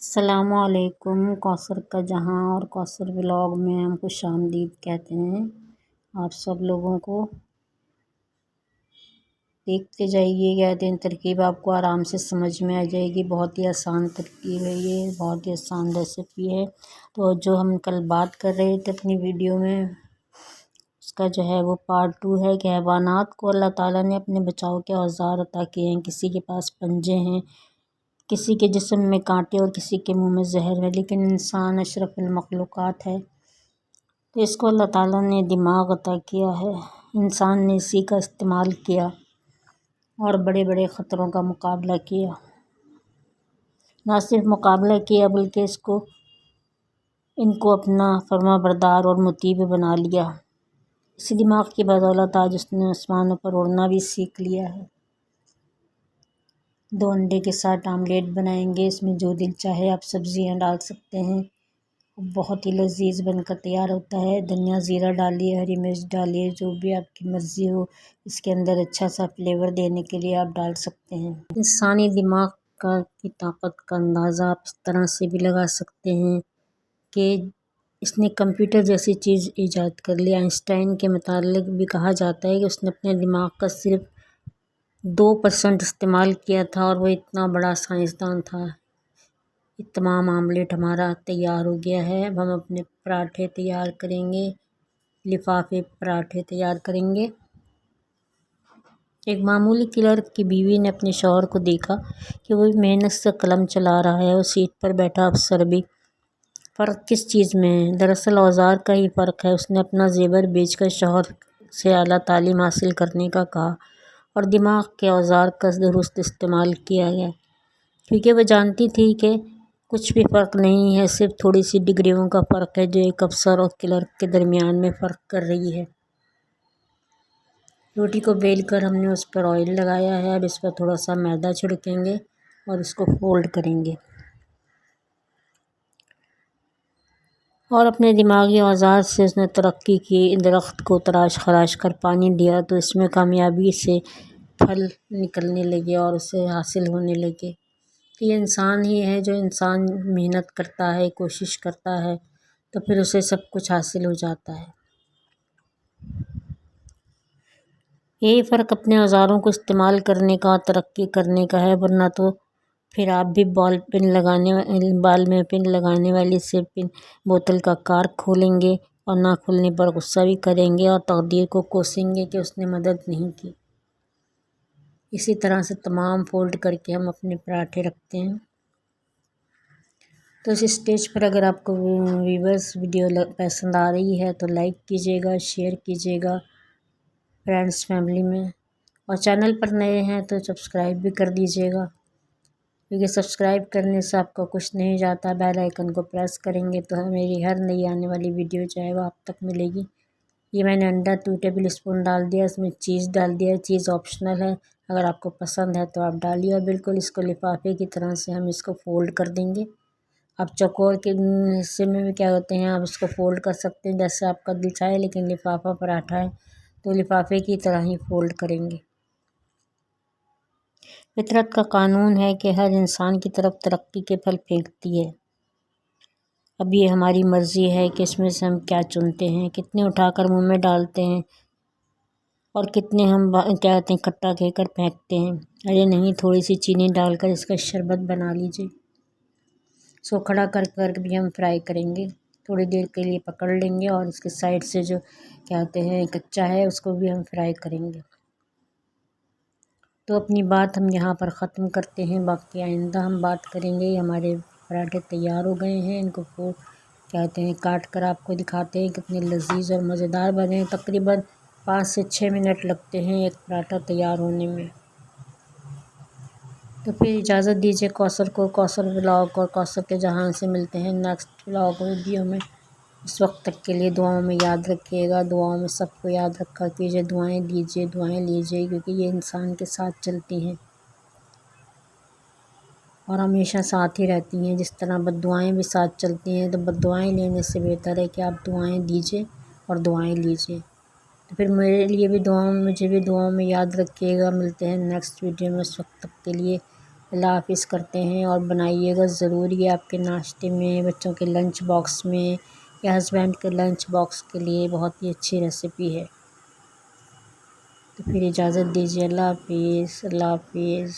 السلام علیکم۔ کوثر کا جہاں اور کوثر ولاگ میں ہم خوش آمدید کہتے ہیں آپ سب لوگوں کو۔ دیکھتے جائیے گا دن ترکیب آپ کو آرام سے سمجھ میں آ جائے گی۔ بہت ہی آسان ترکیب ہے، یہ بہت ہی آسان ریسیپی ہے۔ تو جو ہم کل بات کر رہے تھے اپنی ویڈیو میں، اس کا جو ہے وہ پارٹ 2 ہے کہ حیوانات کو اللہ تعالیٰ نے اپنے بچاؤ کے اوزار عطا کیے ہیں۔ کسی کے پاس پنجے ہیں، کسی کے جسم میں کانٹے اور کسی کے منہ میں زہر ہے، لیکن انسان اشرف المخلوقات ہے، تو اس کو اللہ تعالیٰ نے دماغ عطا کیا ہے۔ انسان نے اسی کا استعمال کیا اور بڑے بڑے خطروں کا مقابلہ کیا۔ نہ صرف مقابلہ کیا بلکہ ان کو اپنا فرما بردار اور مطیع بنا لیا۔ اسی دماغ کی بدولت آج اس نے آسمانوں پر اڑنا بھی سیکھ لیا ہے۔ 2 انڈے کے ساتھ آملیٹ بنائیں گے، اس میں جو دل چاہے آپ سبزیاں ڈال سکتے ہیں، بہت ہی لذیذ بن کر تیار ہوتا ہے۔ دھنیا زیرہ ڈالیے، ہری مرچ ڈالیے، جو بھی آپ کی مرضی ہو، اس کے اندر اچھا سا فلیور دینے کے لیے آپ ڈال سکتے ہیں۔ انسانی دماغ کی طاقت کا اندازہ آپ اس طرح سے بھی لگا سکتے ہیں کہ اس نے کمپیوٹر جیسی چیز ایجاد کر لی۔ آئنسٹائن کے متعلق بھی کہا جاتا ہے کہ اس نے اپنے دماغ کا صرف 2% استعمال کیا تھا اور وہ اتنا بڑا سائنسدان تھا۔ یہ تمام آملیٹ ہمارا تیار ہو گیا ہے۔ اب ہم اپنے پراٹھے تیار کریں گے، لفافے پراٹھے تیار کریں گے۔ ایک معمولی کلرک کی بیوی نے اپنے شوہر کو دیکھا کہ وہ محنت سے قلم چلا رہا ہے اور سیٹ پر بیٹھا افسر بھی۔ فرق کس چیز میں ہے؟ دراصل اوزار کا ہی فرق ہے۔ اس نے اپنا زیور بیچ کر شوہر سے اعلیٰ تعلیم حاصل کرنے کا کہا اور دماغ کے اوزار کا درست استعمال کیا گیا، کیونکہ وہ جانتی تھی کہ کچھ بھی فرق نہیں ہے، صرف تھوڑی سی ڈگریوں کا فرق ہے جو ایک افسر اور کلرک کے درمیان میں فرق کر رہی ہے۔ روٹی کو بیل کر ہم نے اس پر آئل لگایا ہے۔ اب اس پر تھوڑا سا میدا چھڑکیں گے اور اس کو فولڈ کریں گے اور اپنے دماغی اوزار سے اس نے ترقی کی۔ درخت کو تراش خراش کر پانی دیا تو اس میں کامیابی سے پھل نکلنے لگے اور اسے حاصل ہونے لگے۔ یہ انسان ہی ہے، جو انسان محنت کرتا ہے، کوشش کرتا ہے تو پھر اسے سب کچھ حاصل ہو جاتا ہے۔ یہی فرق اپنے اوزاروں کو استعمال کرنے کا اور ترقی کرنے کا ہے، ورنہ تو پھر آپ بھی بال میں پن لگانے والی سے بوتل کا کارک کھولیں گے اور نہ کھلنے پر غصہ بھی کریں گے اور تقدیر کو کوسیں گے کہ اس نے مدد نہیں کی۔ اسی طرح سے تمام فولڈ کر کے ہم اپنے پراٹھے رکھتے ہیں۔ تو اس اسٹیج پر اگر آپ کو ویورز ویڈیو پسند آ رہی ہے تو لائک کیجیے گا، شیئر کیجیے گا فرینڈس فیملی میں، اور چینل پر نئے ہیں تو سبسکرائب بھی کر دیجیے گا، کیونکہ سبسکرائب کرنے سے آپ کو کچھ نہیں جاتا۔ بیل آئیکن کو پریس کریں گے تو میری ہر نئی آنے والی ویڈیو جو ہے وہ آپ تک ملے گی۔ یہ میں نے انڈا 2 ٹیبل اسپون ڈال دیا، اس میں چیز ڈال دیا۔ چیز آپشنل ہے، اگر آپ کو پسند ہے تو آپ ڈالیے، اور بالکل اس کو لفافے کی طرح سے ہم اس کو فولڈ کر دیں گے۔ آپ چوکور کے حصے میں بھی کیا ہوتے ہیں، آپ اس کو فولڈ کر سکتے ہیں جیسے آپ کا دل چاہے، لیکن لفافہ پراٹھا ہے تو لفافے کی طرح ہی فولڈ کریں گے۔ فطرت کا قانون ہے کہ ہر انسان کی طرف ترقی کے پھل پھینکتی ہے۔ اب یہ ہماری مرضی ہے کہ اس میں سے ہم کیا چنتے ہیں، کتنے اٹھا کر منہ میں ڈالتے ہیں اور کتنے ہم کیا کہتے ہیں کھٹا کہہ کر پھینکتے ہیں۔ ارے نہیں، تھوڑی سی چینی ڈال کر اس کا شربت بنا لیجیے۔ سو کھڑا کر بھی ہم فرائی کریں گے، تھوڑی دیر کے لیے پکڑ لیں گے اور اس کے سائڈ سے جو کیا کہتے ہیں کچا ہے اس کو بھی ہم فرائی کریں گے۔ تو اپنی بات ہم یہاں پر ختم کرتے ہیں، باقی آئندہ ہم بات کریں گے۔ ہمارے پراٹھے تیار ہو گئے ہیں، ان کو کہتے ہیں کاٹ کر آپ کو دکھاتے ہیں کتنے لذیذ اور مزیدار بنے ہیں۔ تقریباً 5 سے 6 منٹ لگتے ہیں ایک پراٹھا تیار ہونے میں۔ تو پھر اجازت دیجیے کوثر کو، کوثر ولاگ اور کوثر کے جہاں سے ملتے ہیں نیکسٹ ولاگ ویڈیو میں۔ اس وقت تک کے لیے دعاؤں میں یاد رکھیے گا، دعاؤں میں سب کو یاد رکھا کیجیے، دعائیں دیجیے، دعائیں لیجیے، کیونکہ یہ انسان کے ساتھ چلتی ہیں اور ہمیشہ ساتھ ہی رہتی ہیں۔ جس طرح بد دعائیں بھی ساتھ چلتی ہیں، تو بد دعائیں لینے سے بہتر ہے کہ آپ دعائیں دیجیے اور دعائیں لیجیے۔ تو پھر میرے لیے بھی مجھے بھی دعاؤں میں یاد رکھیے گا۔ ملتے ہیں نیکسٹ ویڈیو میں، اس وقت تک کے لیے اللہ حافظ کرتے ہیں، اور بنائیے گا ضرور یہ آپ کے ناشتے میں، بچوں کے لنچ باکس میں یا ہسبینڈ کے لنچ باکس کے لیے بہت ہی اچھی ریسیپی ہے۔ تو پھر اجازت دیجیے، اللہ حافظ، اللہ حافظ۔